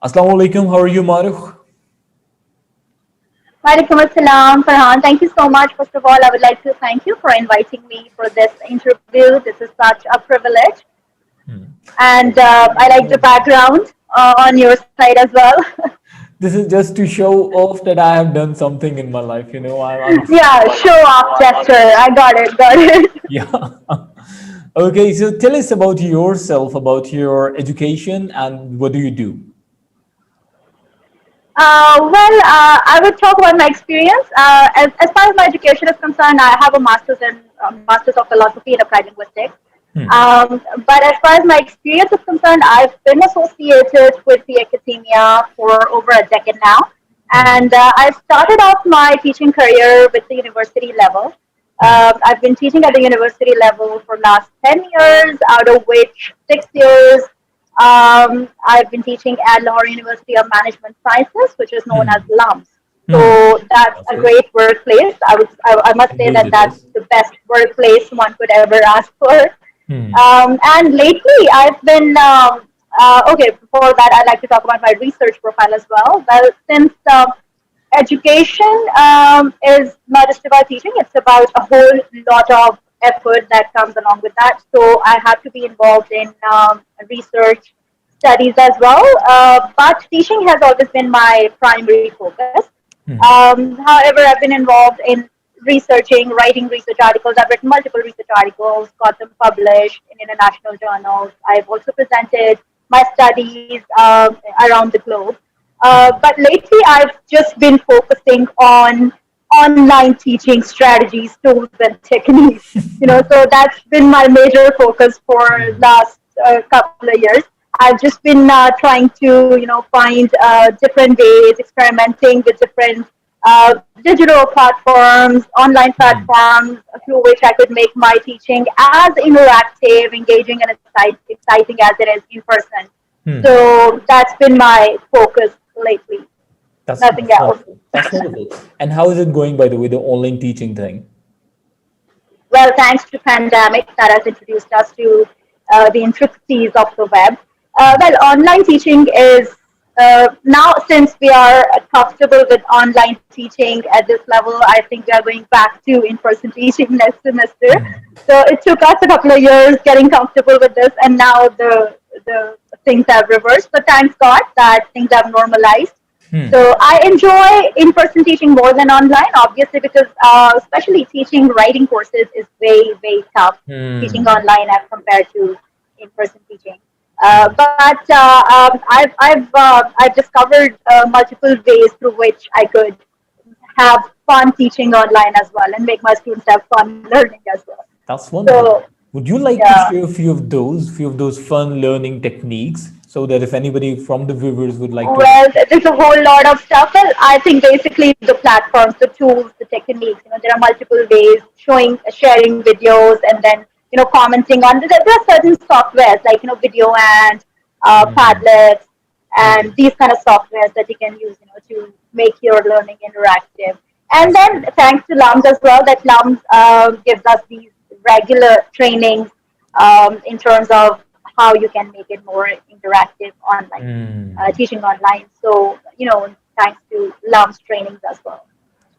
Assalamu alaikum. How are you, Mahrukh? Walaikum assalam, Farhan. Thank you so much. First of all, I would like to thank you for inviting me for this interview. This is such a privilege. And I like the background on your side as well. This is just to show off that I have done something in my life. I'm Yeah, show off gesture. I got it, got it. yeah. Okay, so tell us about yourself, about your education, and what do you do? I would talk about my experience. As far as my education is concerned, I have a master's in Masters of Philosophy in Applied Linguistics. But as far as my experience is concerned, I've been associated with the academia for over a decade now. And I started off my teaching career with the university level. I've been teaching at the university level for last 10 years, out of which 6 years I've been teaching at Lahore University of Management Sciences, which is known as LUMS. So that's That's a good. great workplace. I must say Indeed, that it that's is. the best workplace one could ever ask for. And lately, I've been okay. Before that, I'd like to talk about my research profile as well. Well, since education is not just about teaching; it's about a whole lot of effort that comes along with that. So I have to be involved in research studies as well. But teaching has always been my primary focus. However, I've been involved in researching, writing research articles. I've written multiple research articles, got them published in international journals. I've also presented my studies around the globe. But lately, I've just been focusing on online teaching strategies, tools, and techniques. So that's been my major focus for last couple of years. I've just been trying to, find different ways, experimenting with different digital platforms, online platforms through which I could make my teaching as interactive, engaging, and exciting as it is in person. So that's been my focus lately. Nothing That's else. wonderful. That's wonderful. And how is it going, by the way, the online teaching thing? Well, thanks to pandemic that has introduced us to the intricacies of the web. Online teaching is now, since we are comfortable with online teaching at this level, I think we are going back to in-person teaching next semester. So it took us a couple of years getting comfortable with this, and now the things have reversed. But thanks God that things have normalized. So I enjoy in-person teaching more than online, obviously, because especially teaching writing courses is way tough. Teaching online as compared to in-person teaching. I've discovered multiple ways through which I could have fun teaching online as well and make my students have fun learning as well. That's wonderful. So Would you like to yeah. share a few of those fun learning techniques so that if anybody from the viewers would like to Well, there's a whole lot of stuff. Well, I think basically the platforms, the tools, the techniques. There are multiple ways showing, sharing videos, and then commenting on. There are certain softwares like Video and Padlets and these kind of softwares that you can use, to make your learning interactive. And That's then great. thanks to LUMS as well, that LUMS gives us these regular trainings in terms of how you can make it more interactive online, teaching online. So, thanks to LUMS trainings as well.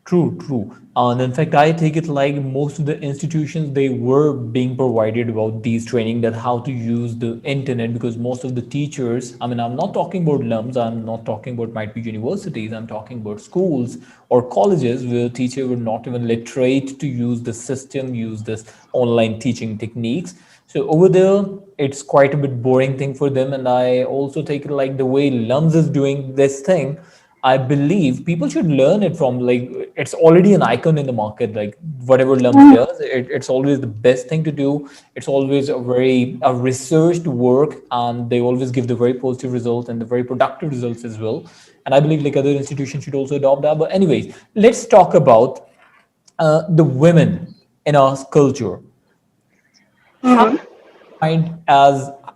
True, true. And in fact, I take it like most of the institutions, they were being provided about these training that how to use the internet because most of the teachers, I mean, I'm not talking about LUMs, I'm not talking about might be universities, I'm talking about schools or colleges where teachers were not even literate to use the system, use this online teaching techniques. So over there, it's quite a bit boring thing for them. And I also take it like the way LUMS is doing this thing. I believe people should learn it from like it's already an icon in the market. Like whatever Lumps does, it's always the best thing to do. It's always a researched work, and they always give the very positive results and the very productive results as well. And I believe like other institutions should also adopt that. But anyways, let's talk about the women in our culture. How Mhm. find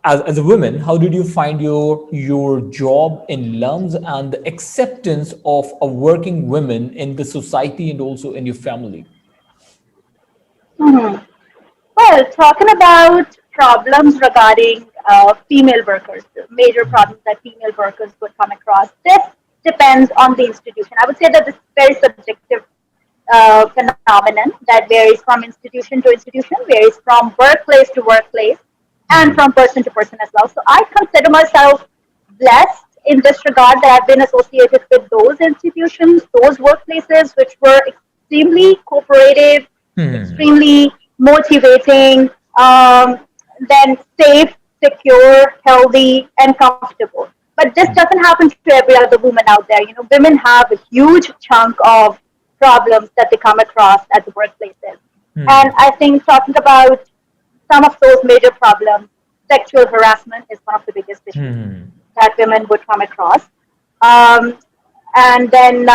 as a woman, how did you find your job in LUMS and the acceptance of a working women in the society and also in your family? Mhm. Well, talking about problems regarding female workers, the major problems that female workers would come across. This depends on the institution. I would say that this is very subjective phenomenon that varies from institution to institution, varies from workplace to workplace, and from person to person as well. So I consider myself blessed in this regard that I've been associated with those institutions, those workplaces which were extremely cooperative, extremely motivating, then safe, secure, healthy, and comfortable. But this doesn't happen to every other woman out there. You know, women have a huge chunk of problems that they come across at the workplaces. And I think talking about some of those major problems, sexual harassment is one of the biggest issues that women would come across. Um, and then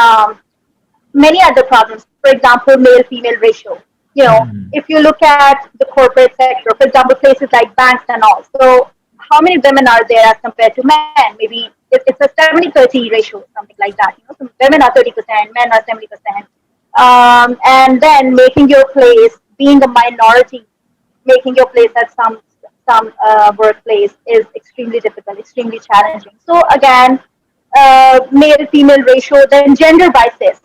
many other problems, for example, male female ratio. You know, if you look at the corporate sector, for example, places like banks and all. So, how many women are there as compared to men? Maybe it's a 70-30 ratio, something like that. You know, so women are 30%, men are 70%. And then making your place, being a minority, making your place at some workplace is extremely difficult, extremely challenging. So again, male female ratio, then gender biases.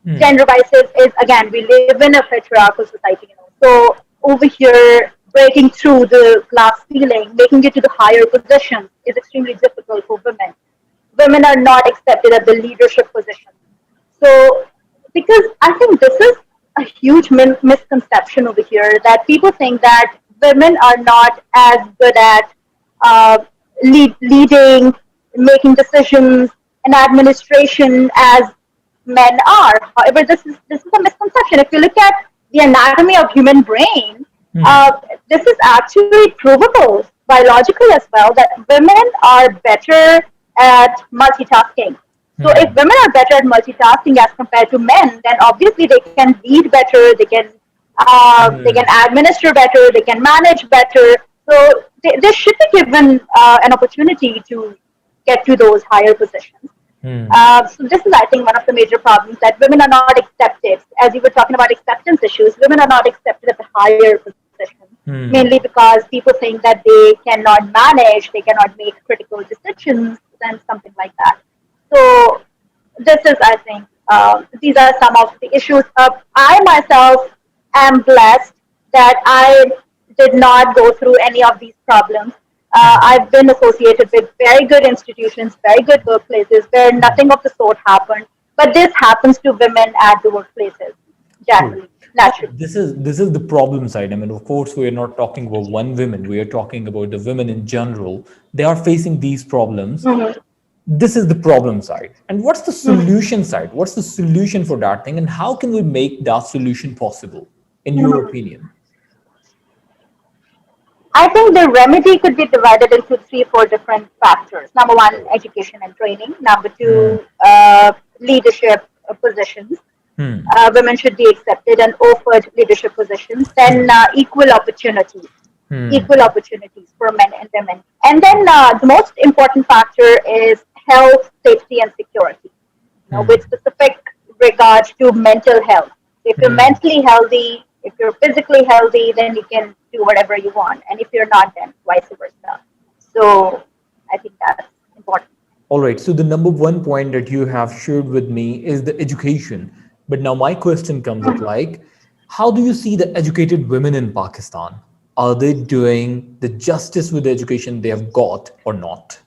Gender biases is again, we live in a patriarchal society, you know. So over here, breaking through the glass ceiling, making it to the higher positions is extremely difficult for women. Women are not accepted at the leadership positions. So, because I think this is a huge misconception over here that people think that women are not as good at leading, making decisions, and administration as men are. However, this is a misconception. If you look at the anatomy of human brain, this is actually provable biologically as well that women are better at multitasking. So if women are better at multitasking as compared to men, then obviously they can lead better, they can administer better, they can manage better. So they should be given an opportunity to get to those higher positions. So this is, I think, one of the major problems that women are not accepted. As you were talking about acceptance issues, women are not accepted at the higher positions, mainly because people think that they cannot manage, they cannot make critical decisions, and something like that. So this is, I think, these are some of the issues. I myself am blessed that I did not go through any of these problems. I've been associated with very good institutions, very good workplaces where nothing of the sort happened. But this happens to women at the workplaces, True. generally, naturally. This is the problem side. I mean, of course, we are not talking about one woman. We are talking about the women in general. They are facing these problems. This is the problem side. And what's the solution side? What's the solution for that thing? And how can we make that solution possible, in your opinion? I think the remedy could be divided into three, four different factors. Number one, education and training. Number two, leadership positions. Women should be accepted and offered leadership positions. Then equal opportunities for men and women. And then the most important factor is health, safety, and security. You know, with specific regards to mental health. If you're mentally healthy, if you're physically healthy, then you can do whatever you want. And if you're not, then vice versa. So I think that's important. All right. So the number one point that you have shared with me is the education. But now my question comes up like, how do you see the educated women in Pakistan? Are they doing the justice with the education they have got or not?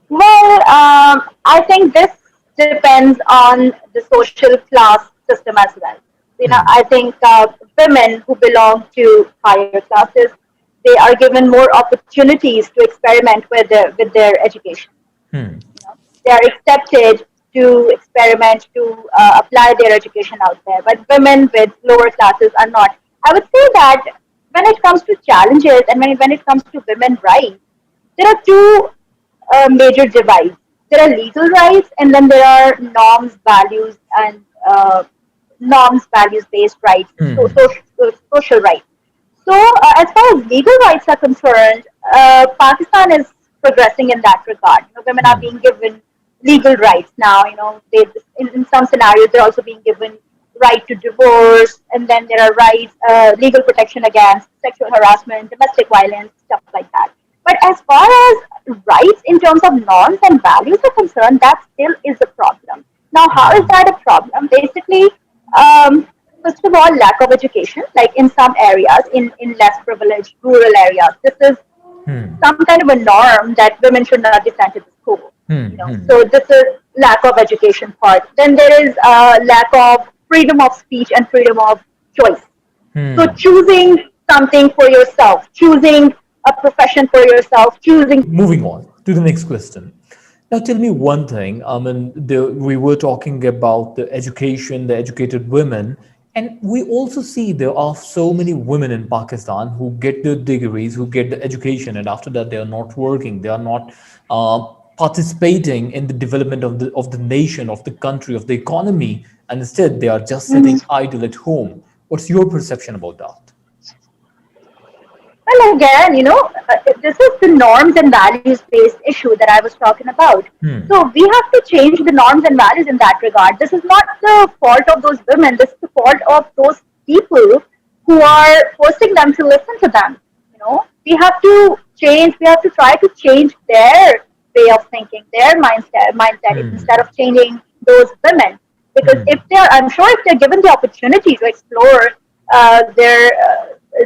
Well, I think this depends on the social class system as well. You know, I think women who belong to higher classes, they are given more opportunities to experiment with their education. You know, they are accepted to experiment to apply their education out there. But women with lower classes are not. I would say that when it comes to challenges and when it comes to women rights, there are two major divides. There are legal rights, and then there are norms, values, and norms, values based rights, social rights. So, as far as legal rights are concerned, Pakistan is progressing in that regard. You know, women are being given legal rights now. You know, in some scenarios, they're also being given right to divorce, and then there are rights, legal protection against sexual harassment, domestic violence, stuff like that. But as far as rights in terms of norms and values are concerned, that still is a problem. Now, how is that a problem? Basically, um, first of all, lack of education, like in some areas, in less privileged rural areas. This is some kind of a norm that women should not be sent to the school. So this is lack of education part. Then there is lack of freedom of speech and freedom of choice. So choosing something for yourself, choosing a profession for yourself, choosing. Moving on to the next question. Now, tell me one thing. I mean, we were talking about the education, the educated women, and we also see there are so many women in Pakistan who get the degrees, who get the education, and after that they are not working, they are not participating in the development of the nation, of the country, of the economy, and instead they are just sitting idle at home. What's your perception about that? Well, again, this is the norms and values based issue that I was talking about. So we have to change the norms and values in that regard. This is not the fault of those women. This is the fault of those people who are forcing them to listen to them. We have to change. We have to try to change their way of thinking, their mindset instead of changing those women. Because if they're, I'm sure if they're given the opportunity to explore their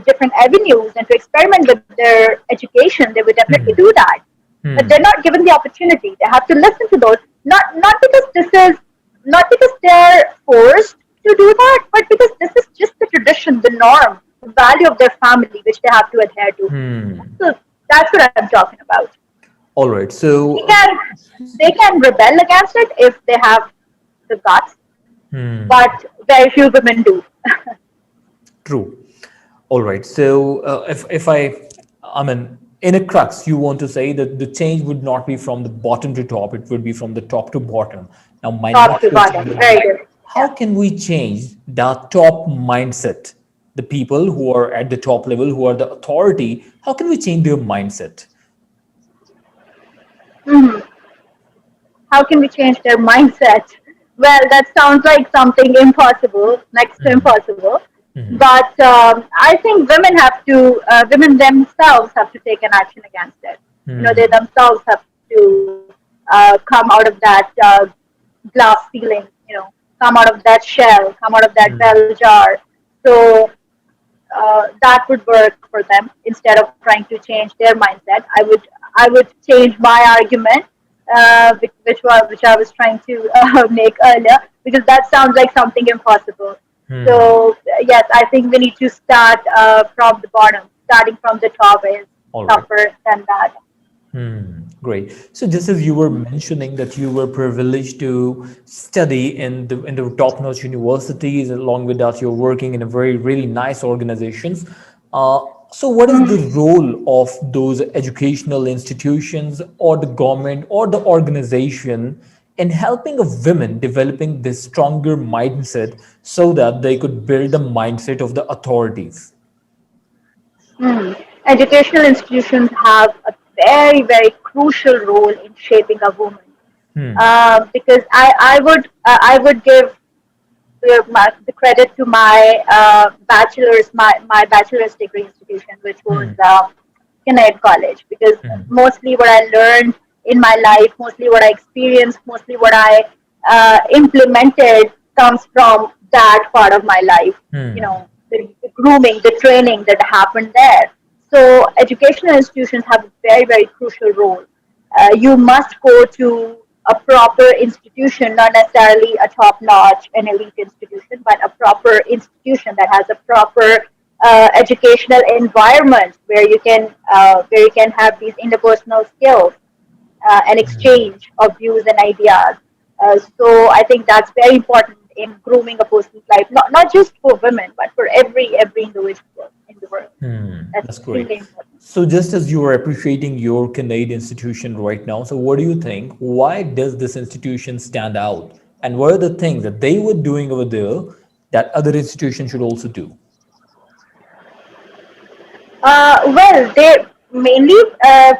different avenues and to experiment with their education, they would definitely do that. But they're not given the opportunity. They have to listen to those. Not because this is not because they're forced to do that, but because this is just the tradition, the norm, the value of their family, which they have to adhere to. So that's what I'm talking about. All right. They So, can they can rebel against it if they have the guts, but very few women do. true. All right. So, if I mean, in a crux, you want to say that the change would not be from the bottom to top; it would be from the top to bottom. Now, my Top next to question bottom. would be: Very good. how can we change the top mindset? The people who are at the top level, who are the authority, how can we change their mindset? Mhm. How can we change their mindset? Well, that sounds like something impossible, next to impossible. But I think women themselves have to take an action against it. They themselves have to come out of that glass ceiling, come out of that shell, come out of that bell jar. So that would work for them instead of trying to change their mindset. I would change my argument, which I was trying to make earlier, because that sounds like something impossible. So yes, I think we need to start from the bottom. Starting from the top is All right. tougher than that. Great. So just as you were mentioning that you were privileged to study in the top-notch universities, along with that, you're working in a very really nice organizations. Uh, so what is the role of those educational institutions or the government or the organization in helping of women developing this stronger mindset so that they could build the mindset of the authorities? Educational institutions have a very, very crucial role in shaping a woman. Because I would give the credit to my my bachelor's degree institution, which was Kinnaird College, because mostly what I learned in my life, mostly what I experienced, mostly what I implemented comes from that part of my life. The grooming, the training that happened there. So educational institutions have a very, very crucial role. You must go to a proper institution, not necessarily a top-notch and elite institution, but a proper institution that has a proper educational environment where you can have these interpersonal skills and exchange of views and ideas. So I think that's very important in grooming a person's life, not just for women, but for every individual in the world. That's That's great. extremely important. So, just as you are appreciating your Canadian institution right now, so what do you think? Why does this institution stand out? And what are the things that they were doing over there that other institutions should also do? Well, they mainly,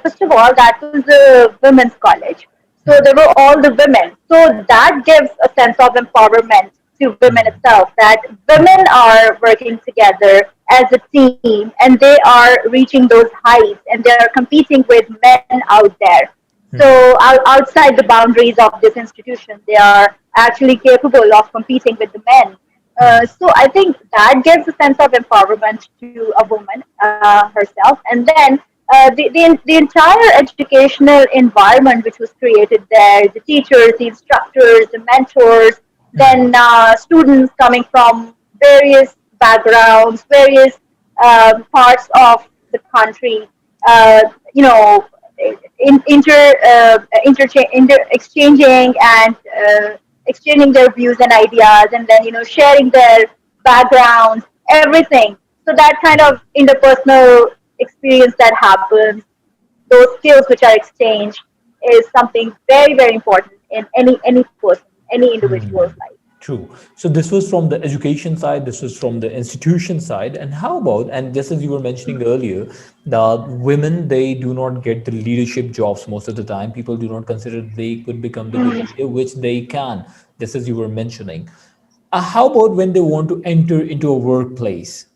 first of all, that was a women's college. So there were all the women. So that gives a sense of empowerment to women itself, that women are working together as a team and they are reaching those heights and they are competing with men out there. So outside the boundaries of this institution, they are actually capable of competing with the men. So I think that gives a sense of empowerment to a woman herself. And then the entire educational environment which was created there, the teachers, the instructors, the mentors, then students coming from various backgrounds, various parts of the country, uh, you know, exchanging and exchanging their views and ideas, and then sharing their backgrounds, everything. So that kind of interpersonal experience that happens, those skills which are exchanged, is something very very important in any person, any individual's life. True. So this was from the education side, this was from the institution side. And how about, and just as you were mentioning earlier, the women, they do not get the leadership jobs most of the time. People do not consider they could become the good leader, which they can, just as you were mentioning. How about when they want to enter into a workplace?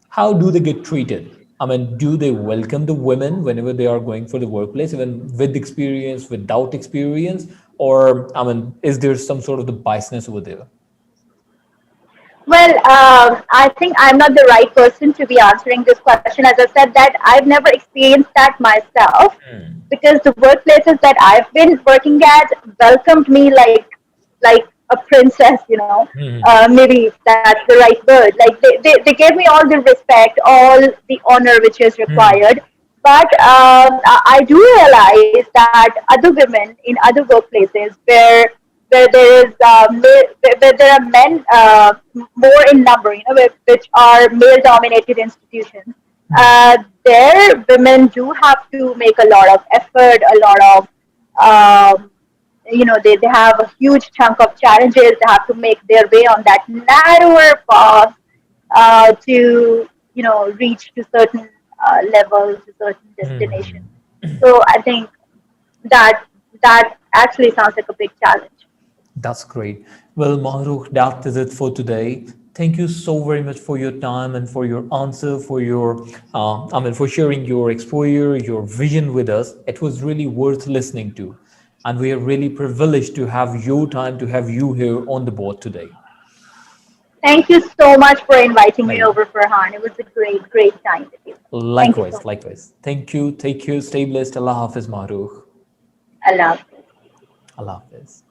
How do they get treated? I mean, do they welcome the women whenever they are going for the workplace, even with experience, without experience? Or, I mean, is there some sort of the biasness over there? Well, I think I'm not the right person to be answering this question. As I said, that I've never experienced that myself, because the workplaces that I've been working at welcomed me like a princess. Maybe that's the right word. Like they gave me all the respect, all the honor which is required. But I do realize that other women in other workplaces where there is where there are men more in number, which are male dominated institutions. There, women do have to make a lot of effort, a lot of they have a huge chunk of challenges. They have to make their way on that narrower path to reach to certain levels, to certain destinations. So I think that that actually sounds like a big challenge. That's great. Well, Mahrukh, that is it for today. Thank you so very much for your time and for your answer, for your, for sharing your exposure, your vision with us. It was really worth listening to. And we are really privileged to have your time, to have you here on the board today. Thank you so much for inviting me Pleasure. over, Farhan. It was a great time with you. Thank you so Likewise, much. likewise. Thank you. Take care. Stay blessed. Allah Hafiz, Mahrukh. I love you. Allah Hafiz.